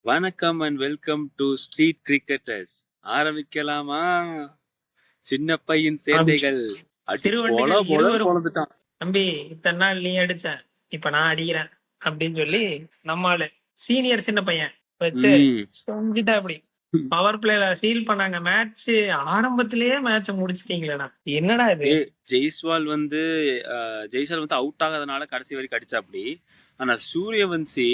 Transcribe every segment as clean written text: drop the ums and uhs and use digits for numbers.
வணக்கம் and welcome to street cricketers. ஆரம்பிக்கலாமா? சின்ன பையன் ஆரம்பிச்சு சேட்டைகள் அடி சிறுவண்டுகள் பொல பொலன்னு இருவரும் பொழந்துட்டான். தம்பி இத்தனை நாள் நீ அடிச்ச இப்ப நான் அடிக்கிறேன் அப்படின்னு சொல்லி நம்மாளு சீனியர் சின்ன பையன் வச்சு ம். செஞ்சுட்டா அப்படி பவர் பிளேல சீல் பண்ணாங்க. மேட்ச் ஆரம்பத்திலேயே மேட்ச முடிச்சிட்டீங்களேடா, என்னடா இது? ஜெய்ஸ்வால் வந்து ஜெய்ஸ்வால் வந்து அவுட் ஆகாதனால கடைசி வரைக்கும் அடிச்சாப்படி. ஆனா சூரியவன்சி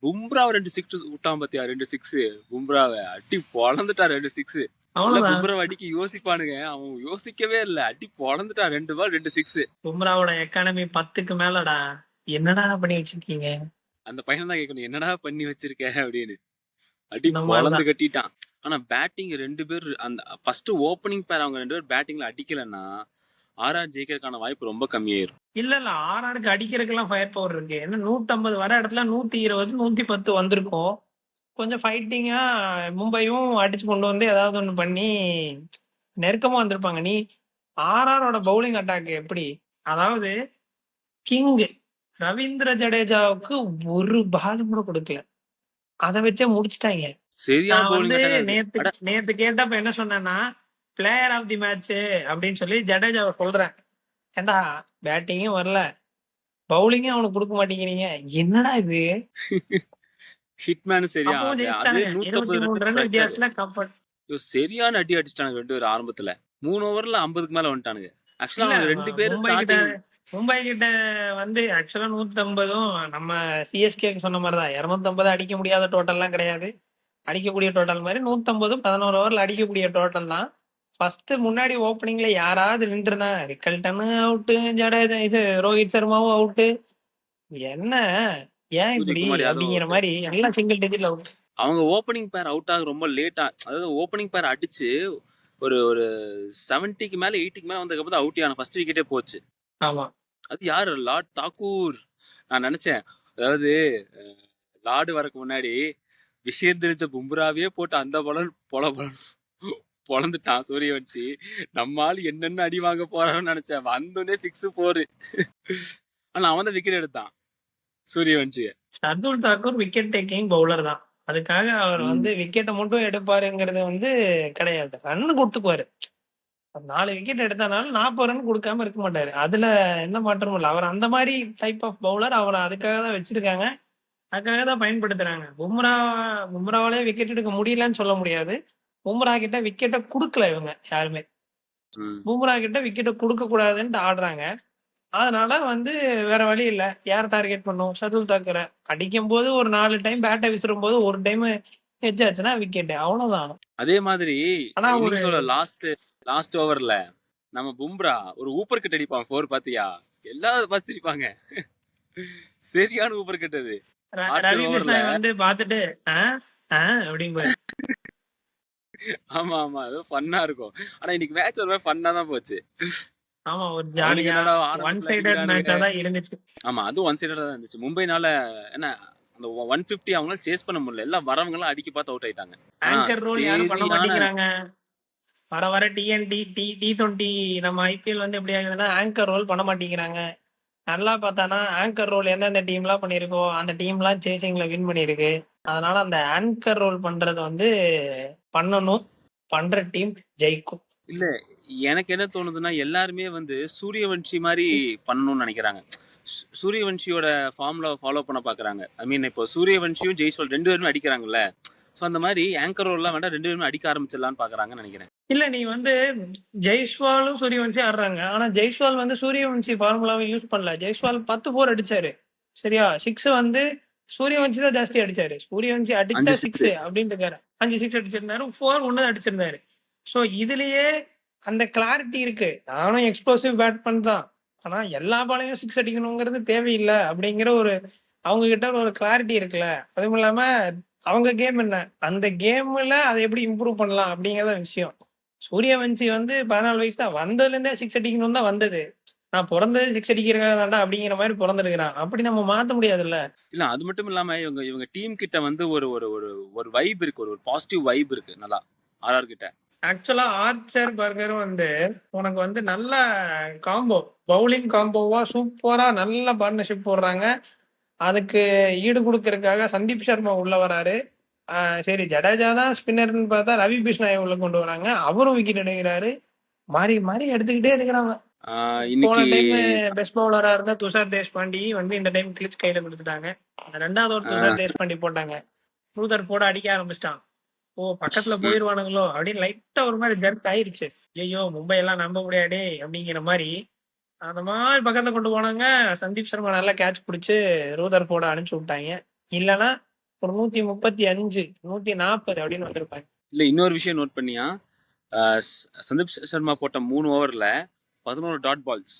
பும்ராவை 2 சிக்ஸ் விட்டான் பாத்தியா? 2 சிக்ஸ் பும்ராவை அடி பொழந்துட்டா. 2 சிக்ஸ் இல்ல. அவ்வளவுதான். பும்ராவை அடிக்க யோசிப்பானுங்க, அவன் யோசிக்கவே இல்ல, அடி பொழந்துட்டா. 2 பால் 2 சிக்ஸ். பும்ராவோட எக்கானமி 10க்கு மேலடா. என்னடா பண்ணி வச்சிருக்கீங்க? அந்த பையன் தான் கேட்கணும், என்னடா பண்ணி வச்சிருக்க அப்படின்னு. அடி இந்த பொழந்து மாதிரிதான். கட்டிட்டான். ஆனா பேட்டிங் 2 பேர் அந்த ஃபர்ஸ்ட் ஓப்பனிங் பேர் அவங்க 2 பேர் பேட்டிங்ல அடிக்கலன்னா ஆர்ஆர் ஜெயிக்கிறதுக்கான வாய்ப்பு ரொம்ப கம்மியாயிரும். இல்ல ஆர்ஆருக்கு அடிக்கிறதுக்கெல்லாம் ஃபயர் பவர் இருக்கு. என்ன 150 வர இடத்துல 120 110 வந்திருக்கும். கொஞ்சம் ஃபைட்டிங்கா மும்பையும் அடிச்சு கொண்டு வந்து ஏதாவது ஒண்ணு பண்ணி நெருக்கமா வந்திருப்பாங்க. நீ ஆர்ஆரோட பவுலிங் அட்டாக் எப்படி? அதாவது கிங் ரவீந்திர ஜடேஜாவுக்கு ஒரு பால் கூட கொடுக்கல, அதை வச்சே முடிச்சிட்டாங்க. சரியான நான் வந்து பவுலிங் அட்டாக். நேத்து நேத்து கேட்டப்ப என்ன சொன்னேன்னா, பிளேயர் ஆஃப் தி மேட்ச் அப்படின்னு சொல்லி ஜடேஜாவை சொல்றேன். ஏண்டா பேட்டிங்கும் வரல, பவுலிங்கும் அவனுக்கு கொடுக்க மாட்டேங்கிறீங்க, என்னடா இது? ஹிட்மேன் சரியா அப்பவும் அது ஜெயிச்சிட்டானுங்க. 23 ரன் வித்தியாசத்துல கப்பல். சரியான அடி அடிச்சிட்டானுங்க 2 பேர் ஆரம்பத்துல. 3 ஓவர்ல 50க்கு மேல வந்துட்டானுங்க. ஆக்சுவலா இல்ல அவங்க 2 பேர் மும்பை கிட்ட வந்து ஆக்சுவலா 150 நம்ம சிஎஸ்கேக்கு சொன்ன மாதிரிதான் 250 அடிக்க முடியாத டோட்டல்லாம் கிடையாது. அடிக்கக்கூடிய டோட்டல் மாதிரி 150 11 ஓவர்ல அடிக்கக்கூடிய டோட்டல் தான். ஃபர்ஸ்ட் முன்னாடி ஓப்பனிங்ல யாராவது நின்றுனா ரிக்கல்டன் அவுட்டு, ஜடேஜா இது ரோஹித் சர்மாவும் அவுட்டு. என்ன ஏன் இப்படி சூரியகுமார் யாதவ் அப்படிங்கிற மாதிரி எல்லாம் சிங்கிள் டிஜிட்ல அவுட். அவங்க ஓப்பனிங் பேர் அவுட் ஆக ரொம்ப லேட்டா, அதாவது ஓப்பனிங் பேர் அடிச்சு ஒரு ஒரு 70க்கு மேல 80க்கு மேல வந்ததுக்கு அவுட் ஆன ஃபர்ஸ்ட் விக்கெட்டே போச்சு. ஆமா, அது யாரு? லார்ட் தாக்கூர். நான் நினைச்சேன், அதாவது லார்டு வரக்கு முன்னாடி விஷயம் தெரிஞ்ச பும்ராவே போட்டு அந்த பலன் பொழந்துட்டான் சூரியவன்சி. நம்ம ஆள் என்னென்ன அடி வாங்க போறான்னு நினைச்சேன். வந்தோடனே 6-4. ஆனா அவன் தான் விக்கெட் எடுத்தான் சூரியவன்சிய. Shardul Thakur wicket taking bowler தான். அதுக்காக அவர் வந்து விக்கெட்டை மட்டும் எடுப்பாருங்கிறது வந்து கிடையாது. ரன் கொடுத்துக்குவாரு. 4 விக்கெட் எடுத்தனால 40 ரன் கொடுக்காம இருக்க மாட்டாரு. அதுல என்ன மாற்றமும் இல்லை. அவர் அந்த மாதிரி டைப் ஆஃப் பவுலர். அவரை அதுக்காக தான் வச்சிருக்காங்க, அதுக்காக தான் பயன்படுத்துறாங்க. பும்ராவாலே விக்கெட் எடுக்க முடியலன்னு சொல்ல முடியாது. பும்ரா கிட்ட விக்கெட்டை கொடுக்கல இவங்க யாருமே. பும்ரா கிட்ட விக்கெட்டை கொடுக்க கூடாதுன்னு ஆடுறாங்க. அதனால வந்து வேற வழி இல்ல, யார் டார்கெட் பண்ணும்? ஷர்துல் தாக்கரை அடிக்கும் போது ஒரு 4 டைம் பேட்டை விசிறும் போது ஒரு டைம் ஹெச் ஆச்சுன்னா விக்கெட், அவ்வளவுதான். அதே மாதிரி ஆனா ஒரு லாஸ்ட் ஓவர்ல நம்ம பும்ரா ஒரு ஊப்பர் கட் அடிப்பான் 4, பாத்தியா? எல்லாரும் பார்த்திருப்பாங்க. சரியான ஊப்பர் கட் அது. ரவி கிருஷ்ணா வந்து பாத்துட்டு அப்படிங்க. ஆமா ஆமா, அது ஃபன்னா இருக்கும். ஆனா இன்னைக்கு மேட்ச் ஒரு மாதிரி ஃபன்னா தான் போச்சு. ஆமா, ஒரு ஜாலியா ஒன் சைடட் மேட்சா தான் இருந்துச்சு. ஆமா, அது ஒன் சைடடா தான் இருந்துச்சு. மும்பைனால என்ன அந்த 150 அவங்களால சேஸ் பண்ண முடியல. எல்லாம் வரவங்க எல்லாம் அடிக்க பார்த்து அவுட் ஆயிட்டாங்க. ஆங்கர் ரோல் யாரும் பண்ண மாட்டேங்கிறாங்க. வர வர டிஎன்டி T20 நம்ம ஐபிஎல் வந்து எப்படி ஆகுதுன்னா ஆங்கர் ரோல் பண்ண மாட்டேங்கிறாங்க. நல்லா பார்த்தானா ஆங்கர் ரோல் எந்தெந்த டீம்லாம் பண்ணியிருக்கோ அந்த டீம்லாம் சேசிங்ல வின் பண்ணியிருக்கு. அதனால அந்த ஆங்கர் ரோல் பண்றது வந்து பண்ணணும், பண்ற டீம் ஜெயிக்கும். இல்ல, எனக்கு என்ன தோணுதுன்னா எல்லாருமே வந்து சூரியவன்ஷி மாதிரி பண்ணணும்னு நினைக்கிறாங்க. சூரியவன்ஷியோட ஃபார்முலா ஃபாலோ பண்ண பாக்குறாங்க. ஐ மீன், இப்போ சூரியவன்ஷியும் ஜெய்ஸ்வால் 2 பேருமே அடிக்கிறாங்கல்ல. சோ அந்த மாதிரி ஆங்கர் ரோல்லாம் வேண்டாம், 2 பேருமே அடிக்க ஆரம்பிச்சிடலாம்னு பாக்குறாங்கன்னு நினைக்கிறேன். இல்ல, நீ வந்து ஜெய்ஸ்வாலும் சூரியவன்சி ஆடுறாங்க. ஆனா ஜெய்ஸ்வால் வந்து சூரியவன்சி ஃபார்முலாவை யூஸ் பண்ணல. ஜெய்ஸ்வால் 10 அடிச்சாரு, சரியா? 6 வந்து சூரியவன்சி தான் ஜாஸ்தி அடிச்சாரு. சூரியவன்சி அடிச்சா 6 அப்படின்னு இருக்காரு. 5 6 அடிச்சிருந்தாரு, 4 ஒன்னு அடிச்சிருந்தாரு. சோ இதுலயே அந்த கிளாரிட்டி இருக்கு. நானும் எக்ஸ்ப்ளோசிவ் பேட்ஸ்மேன் தான், ஆனா எல்லா பாலையும் 6 அடிக்கணுங்கிறது தேவையில்லை அப்படிங்கிற ஒரு அவங்க கிட்ட ஒரு கிளாரிட்டி இருக்குல்ல. அதுவும் இல்லாம அவங்க கேம் என்ன, அந்த கேம்ல அதை எப்படி இம்ப்ரூவ் பண்ணலாம் அப்படிங்கறத விஷயம். சூரியவன்சி வந்து 14 வயசு தான், வந்ததுல இருந்தே 6 அடிக்கணும் தான் வந்தது. நான் பிறந்தது 6 அடிக்கிறதா தாண்டா அப்படிங்கிற மாதிரி பிறந்திருக்கிறான். அப்படி நம்ம மாத்த முடியாதுல்ல. இல்ல, அது மட்டும் இல்லாம இவங்க டீம் கிட்ட வந்து ஒரு ஒரு ஒரு ஒரு வைப் இருக்கு, ஒரு பாசிட்டிவ் வைப் இருக்கு நல்லா ஆர்ஆர் கிட்ட. ஆக்சுவலா ஆர்ச்சர் பர்கர் வந்து உனக்கு வந்து நல்ல காம்போ, பவுலிங் காம்போவா சூப்பரா நல்ல பார்ட்னர்ஷிப் போடுறாங்க. அதுக்கு ஈடு கொடுக்கறதுக்காக சந்தீப் சர்மா உள்ள வராரு. சரி ஜடேஜா தான் ஸ்பின்னர்னு பார்த்தா ரவி பிஷ்னாயை உள்ள கொண்டு வராங்க. அவரும் விக்கெட் எடுக்கிறாரு. மாறி மாறி எடுத்துக்கிட்டே இருக்கிறாங்க. போன இன்னைக்கு டைம் பெஸ்ட் பவுலரா இருந்த துஷார் தேஷ்பாண்டி வந்து இந்த டைம் கிளிச் கையில கொடுத்துட்டாங்க. ரெண்டாவது ஒரு துஷார் தேஷ்பாண்டி போட்டாங்க. ரூதர் போட அடிக்க ஆரம்பிச்சிட்டான். ஓ பக்கத்துல போயிருவானுங்களோ அப்படின்னு லைட்டா ஒரு மாதிரி ஜர்க் ஆயிருச்சு. ஐயோ மும்பை எல்லாம் நம்ப முடியாதே அப்படிங்கிற மாதிரி அந்த மாதிரி பக்கத்துல கொண்டு போனாங்க. சந்தீப் சர்மா நல்லா கேட்ச் பிடிச்சு ரூதர் போட அனுப்பிச்சு விட்டாங்க. இல்லைன்னா ஒரு 135 140 அப்படின்னு வந்திருப்பாங்க. இல்ல இன்னொரு விஷயம் நோட் பண்ணியா, சந்தீப் சர்மா போட்ட 3 ஓவர்ல 11 டாட் பால்ஸ்.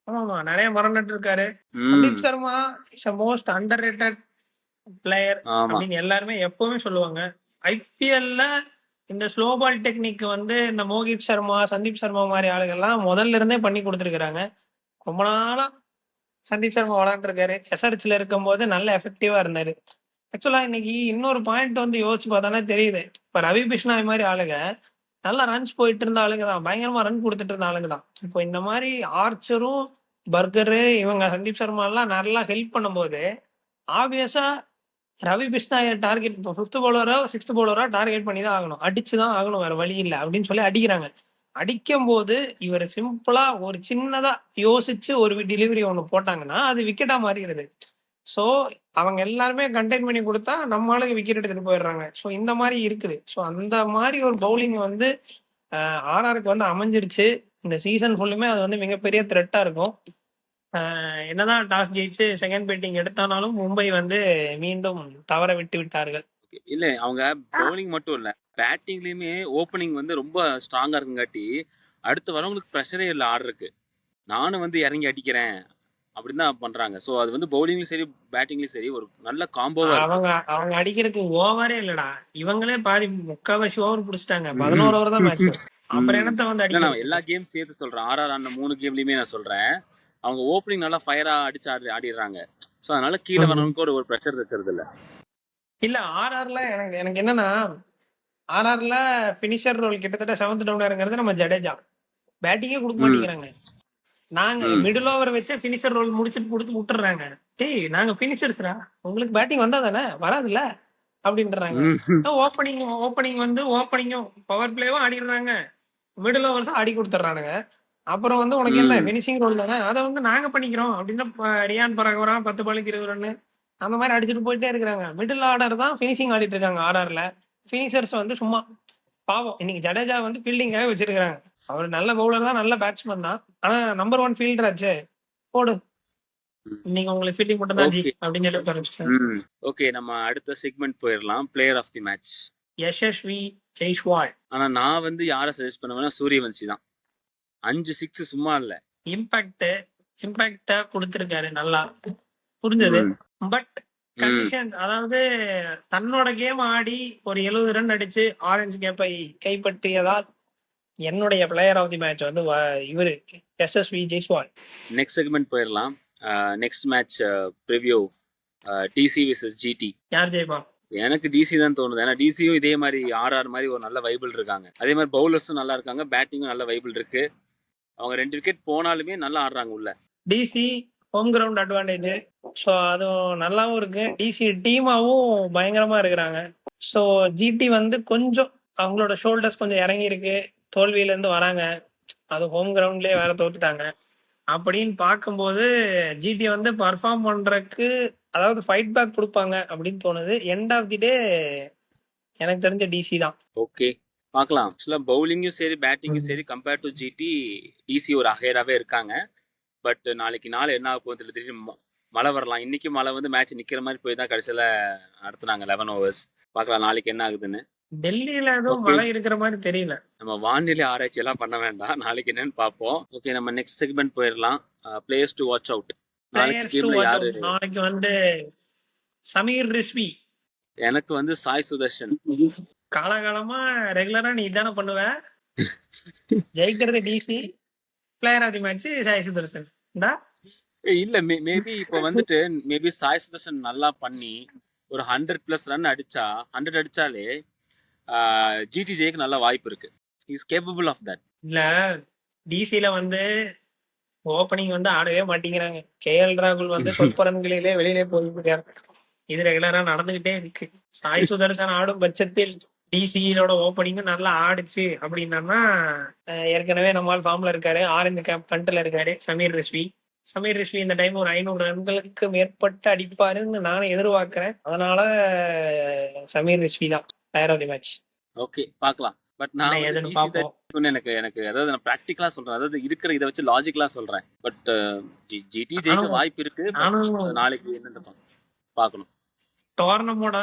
ஆமாமா நிறைய மரம் நட்டு இருக்காரு. Sandeep Sharma is a most under rated player அப்படின்னு எல்லாருமே எப்பவுமே சொல்லுவாங்க. ஐபிஎல்ல இந்த ஸ்லோ பால் டெக்னிக் வந்து இந்த மோகித் சர்மா சந்தீப் சர்மா மாதிரி ஆளுகள்லாம் முதல்ல இருந்தே பண்ணி கொடுத்துருக்காங்க. ரொம்ப நாளா சந்தீப் சர்மா விளையாண்டுருக்காரு. எஸ்ஆர்ஹெச்ல இருக்கும் போது நல்ல எஃபெக்டிவா இருந்தாரு. ஆக்சுவலா இன்னைக்கு இன்னொரு பாயிண்ட் வந்து யோசிச்சு பார்த்தானே தெரியுது. இப்ப ரவி பிஷ்னாய் மாதிரி ஆளுங்க நல்லா ரன்ஸ் போயிட்டு இருந்த ஆளுங்க தான், பயங்கரமா ரன் கொடுத்துட்டு இருந்த ஆளுங்க தான். இப்போ இந்த மாதிரி ஆர்ச்சரும் பர்கரு இவங்க சந்தீப் சர்மா எல்லாம் நல்லா ஹெல்ப் பண்ணும்போது ஆப்வியஸா ரவி பிஷ்னாயை டார்கெட் இப்போ 5th பவுலரோ 6th பவுலரோ டார்கெட் பண்ணி தான் ஆகணும், அடிச்சுதான் ஆகணும், வேற வழி இல்லை அப்படின்னு சொல்லி அடிக்கிறாங்க. அடிக்கும் போது இவர் சிம்பிளா ஒரு சின்னதா யோசிச்சு ஒரு டெலிவரி ஒண்ணு போட்டாங்கன்னா அது விக்கெட்டா மாறிடுது. ஸோ அவங்க எல்லாருமே கண்டெயின் பண்ணி கொடுத்தா நம்ம ஆளுக்கு விக்கெட் எடுத்துட்டு போயிடுறாங்க. ஸோ இந்த மாதிரி இருக்குது. ஸோ அந்த மாதிரி ஒரு பவுலிங் வந்து ஆர்ஆருக்கு வந்து அமைஞ்சிருச்சு. இந்த சீசன் ஃபுல்லுமே அது வந்து மிகப்பெரிய த்ரெட்டா இருக்கும். என்னதான் டாஸ் ஜெயிச்சு செகண்ட் பேட்டிங் எடுத்தானாலும் மும்பை வந்து மீண்டும் தவற விட்டு விட்டார்கள். இல்ல அவங்க பவுலிங் மட்டும் இல்ல, பேட்டிங்லயுமே ஓப்பனிங் வந்து ரொம்ப ஸ்ட்ராங்கா இருக்குங்காட்டி அடுத்து வரவங்களுக்கு ப்ரெஷரே இல்லை ஆடுறதுக்கு. நானும் வந்து இறங்கி அடிக்கிறேன் அப்படின்னு தான் பண்றாங்க. ஸோ அது வந்து பவுலிங்லயும் சரி பேட்டிங்லயும் சரி ஒரு நல்ல காம்போவா அவங்க அடிக்கிறதுக்கு ஓவரே இல்லடா. இவங்களே பாதி முக்காவாசி ஓவர் பிடிச்சிட்டாங்க. 11 ஓவர் தான் மேட்ச். அப்புறம் என்னத்த வந்து இல்ல நான் எல்லா கேம் சேர்த்து சொல்றேன். ஆர்ஆர் ஆன 3 கேம்லயுமே நான் சொல்றேன். அவங்க ஓப்பனிங் நல்லா ஃபயரா அடிச்சு ஆடிடுறாங்க. ஸோ அதனால கீழே வரவனுக்கு ஒரு ப்ரெஷர் இருக்கிறது இல்ல. இல்ல ஆர்ஆர்ல எனக்கு என்னன்னா, ஆர்ஆர்ல பினிஷர் ரோல் கிட்டத்தட்ட 7th டவுனருங்கிறது நம்ம ஜடேஜா. பேட்டிங்கே கொடுக்க மாட்டேங்கிறாங்க. நாங்க மிடில் ஓவர் வச்சு பினிஷர் ரோல் முடிச்சுட்டு கொடுத்து விட்டுறாங்க. டேய் நாங்க பினிஷர்ஸ்ரா, உங்களுக்கு பேட்டிங் வந்தா தானே, வராதுல்ல அப்படின்றாங்க. ஓப்பனிங் வந்து ஓப்பனிங்கும் பவர் பிளேவும் ஆடிடுறாங்க, மிடில் ஓவர்ஸும் ஆடி கொடுத்துட்றானுங்க. அப்புறம் வந்து உனக்கு என்ன பினிஷிங் ரோல் தானே, அதை வந்து நாங்க பண்ணிக்கிறோம் அப்படின்னு ரியான் பராக் வரான் 10 பாலுக்கு 20 ரன் அந்த மாதிரி அடிச்சுட்டு போயிட்டே இருக்கிறாங்க. மிடில் ஆர்டர் தான் பினிஷிங் ஆடிட்டு இருக்காங்க ஆர்ஆர்ல. பினிஷர்ஸ் வந்து சும்மா பாவம். இன்னைக்கு ஜடேஜா வந்து ஃபீல்டிங்காக வச்சிருக்காங்க. அவர் நல்ல பவுலர் தான், நல்ல பேட்ஸ்மேன் தான், ஆனா நம்பர் 1 ஃபீல்டர் ஆச்சு போடு, நீங்க உங்களுக்கு ஃபீல்டிங் மட்டும் தான் ஜி அப்படின்னு சொல்லி ஆரம்பிச்சிட்டாங்க. ஓகே நம்ம அடுத்த செக்மெண்ட் போயிடலாம். Player of the match Yashasvi Jaiswal. ஆனா நான் வந்து யாரை சஜஸ்ட் பண்ணுவேன்னா சூரியவன்சி தான். 5 6 சும்மா இல்ல, இம்பாக்டா கொடுத்திருக்காரு, நல்லா புரிஞ்சது. பட் கண்டிஷன்ஸ், அதாவது தன்னோட கேம் ஆடி ஒரு 70 ரன் அடிச்சு ஆரஞ்சு கேப்பை கைப்பற்றியதால் என்னுடைய பிளேயர் ஆஃப் தி மேட்ச் வந்து இவரு யசஸ்வி ஜெய்ஸ்வால். நெக்ஸ்ட் செக்மெண்ட் போயிடலாம். Next match preview DC vs GT. யார் ஜெயிப்பா? எனக்கு டிசி தான் தோணுது. ஏன்னா டிசியும் இதே மாதிரி ஆர்ஆர் மாதிரி ஒரு நல்ல வைபிள் இருக்காங்க. அதே மாதிரி பவுலர்ஸும் நல்லா இருக்காங்க, பேட்டிங்கும் நல்ல வைபிள் இருக்கு. அவங்க 2 விக்கெட் போனாலுமே நல்லா ஆடுறாங்க உள்ள. DC home ground advantage, so அதுவும் நல்லாவும் இருக்கு. டிசி டீமாவும் பயங்கரமா இருக்கிறாங்க. ஸோ ஜிடி வந்து கொஞ்சம் அவங்களோட ஷோல்டர்ஸ் கொஞ்சம் இறங்கி இருக்கு, தோல்வியில இருந்து வராங்க, அது ஹோம் கிரவுண்ட்லயே வேற தோத்துட்டாங்க. அப்படின்னு பார்க்கும்போது ஜிடி வந்து பர்ஃபார்ம் பண்றதுக்கு, அதாவது ஃபைட் பேக் கொடுப்பாங்க அப்படின்னு தோணுது. எண்ட் ஆஃப் தி டே எனக்கு தெரிஞ்ச டிசி தான். ஓகே பார்க்கலாம். ஆக்சுவலாக பவுலிங்கும் சரி பேட்டிங்கும் சரி கம்பேர்ட் டு ஜிடி டிசி ஒரு அஹேடாவே இருக்காங்க. பட் நாளைக்கு நாள் என்ன ஆக போகுது திடீர்னு மழை வரலாம். இன்னைக்கு மழை வந்து மேட்ச் நிக்கிற மாதிரி போய் தான் கடைசியில நடத்துனாங்க 11 ஓவர்ஸ். பார்க்கலாம் நாளைக்கு என்ன ஆகுதுன்னு. டெல்லியில எதுவும் மழை இருக்கிற மாதிரி தெரியல. நம்ம வானிலை ஆராய்ச்சி எல்லாம் பண்ண வேண்டாம், நாளைக்கு என்னன்னு பார்ப்போம். ஓகே நம்ம நெக்ஸ்ட் செக்மெண்ட் போயிடலாம். Players to watch out. நாளைக்கு வந்து சமீர் ரிஸ்வி. எனக்கு வந்து சாய் சுதர்ஷன். காலகாலமா ரெகுலரா நீ இதானே பண்ணுவ. ஜெயிக்கிறது DC, player of the match Sai Sudharsan. இல்ல மேபி இப்ப வந்துட்டு மேபி சாய் சுதர்ஷன் நல்லா பண்ணி ஒரு 100+ ரன் அடிச்சா, 100 அடிச்சாலே ஜிடி ஜெயிக்கு நல்ல வாய்ப்பு இருக்கு. he is capable of that. இல்ல டிசில வந்து ஓப்பனிங் வந்து ஆடவே மாட்டேங்கிறாங்க. கேஎல் ராகுல் வந்து சொற்ப ரன்களிலே வெளியிலே போயிருக்காரு. இது ரெகுலரா நடந்துகிட்டே இருக்கு. சாய் சுதர்சன் ஆடும் பட்சத்தில் டிசியோட ஓப்பனிங்கும் நல்லா ஆடுச்சு அப்படின்னா ஏற்கனவே நம்மால் ஃபார்ம்ல இருக்காரு. ஆரஞ்சு கேப் கண்ட்ல இருக்காரு சமீர் ரிஸ்வி. சமீர் ரிஸ்வி இந்த டைம் ஒரு 500 ரன்களுக்கு மேற்பட்டு அடிப்பாருன்னு நானும் எதிர்பார்க்கிறேன். அதனால சமீர் ரிஸ்வி தான் player of the match. Okay பார்க்கலாம். பட் நான் என்ன வந்து ஏதுன்னு டிசி தான் பார்ப்போம். ஜெயிக்கும்னு எனக்கு அதாவது நான் ப்ராக்டிக்கலா சொல்றேன். அதாவது இருக்கிற இதை வச்சு லாஜிக்கலா சொல்றேன். பட் ஜிடி ஜெயிக்க நானும் வாய்ப்பு இருக்கு. பட் நானும் நாளைக்கு என்னன்னு பார்க்கணும். டோர்னமெண்டோட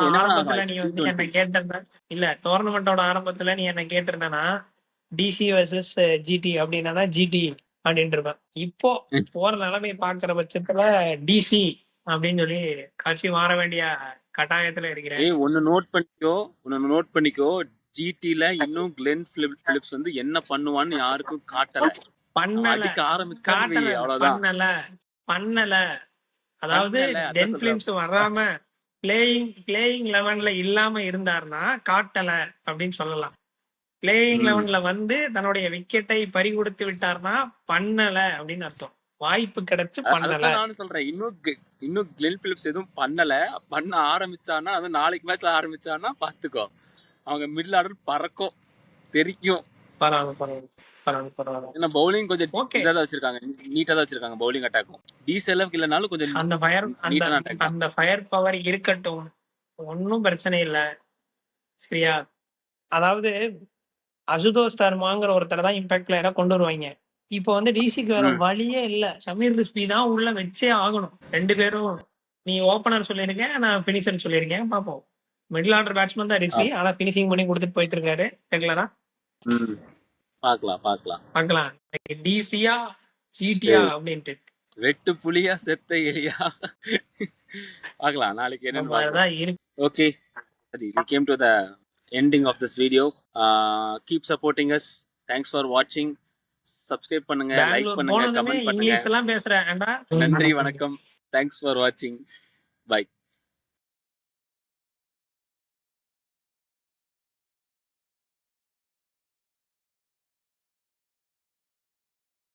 என்ன ஆரம்பத்துல நீ வந்து என்ன கேட்டிருந்த இல்ல டோர்னமெண்டோட ஆரம்பத்துல நீ என்ன கேட்டிருந்தனா டிசி வர்சஸ் ஜிடி அப்படின்னா ஜிடி அப்படின்ட்டு இருப்பேன். இப்போ போற நிலைமை பாக்குற பட்சத்துல டிசி அப்படின்னு சொல்லி கட்சி மாற வேண்டிய கட்டாயத்துல இருக்கிறேன். ஒன்னு நோட் பண்ணிக்கோ ஜிடில இன்னும் கிளென் பிலிப்ஸ் வந்து என்ன பண்ணுவான்னு யாருக்கும் காட்டல. அடிக்க ஆரம்பிச்சாரு அவ்வளவுதான். பண்ணல அதாவது டென் பிலிம்ஸ் வராம பிளேயிங் 11ல இல்லாம இருந்தாருன்னா காட்டல அப்படின்னு சொல்லலாம். பிளேயிங் 11ல வந்து தன்னுடைய விக்கெட்டை பறி கொடுத்து விட்டார்னா பண்ணல அப்படின்னு அர்த்தம். வாய்ப்பு கிடைச்சு பண்ணல. நானும் சொல்றேன் இன்னும் கிளென் பிலிப்ஸ் எதுவும் பண்ண ஆரம்பிச்சானா அது நாளைக்கு மேட்ச்ல ஆரம்பிச்சானா பாத்துக்கோ அவங்க மிடில் ஆர்டர் பறக்கும் தெரிக்கும். ஏன்னா பவுலிங் கொஞ்சம் இதா வச்சிருக்காங்க, நீட்டா தான் வச்சிருக்காங்க பவுலிங் அட்டாக்கும். டிசெலவுக்கு இல்லனாலும் கொஞ்சம் அந்த ஃபயர் பவர் இருக்கட்டும், ஒன்னும் பிரச்சனை இல்ல சரியா. அதாவது அசுதோஷ் சர்மாங்கிற ஒருத்தர் தான் இம்பாக்ட் பிளேயரா கொண்டு வருவாங்க. இப்போ வந்து டிசிக்கு வேற வழியே இல்ல. சமீர் ரிஸ்வி தான் உள்ள வச்சே ஆகணும். 2 பேரும் நீ ஓபனர் சொல்லிருக்கேன், நான் பினிஷர் சொல்லியிருக்கேன். பாப்போம். மிடில் ஆர்டர் பேட்ஸ்மேன் தான் ரிஸ்வி, ஆனா பினிஷிங் பண்ணி கொடுத்துட்டு போயிட்டு இருக்காரு ரெகுலரா. பார்க்கலாம் டிசியா ஜிடியா அப்படின்ட்டு வெட்டு புலியா செத்த எலியா பார்க்கலாம் நாளைக்கு என்ன. Okay, we came to the ending of this video. Keep supporting us. Thanks for watching. Subscribe பண்ணுங்க, லைக் பண்ணுங்க, கமெண்ட் பண்ணுங்க. இங்கிலீஷ் எல்லாம் பேசுறேன். நன்றி, வணக்கம். Thanks for watching. Bye.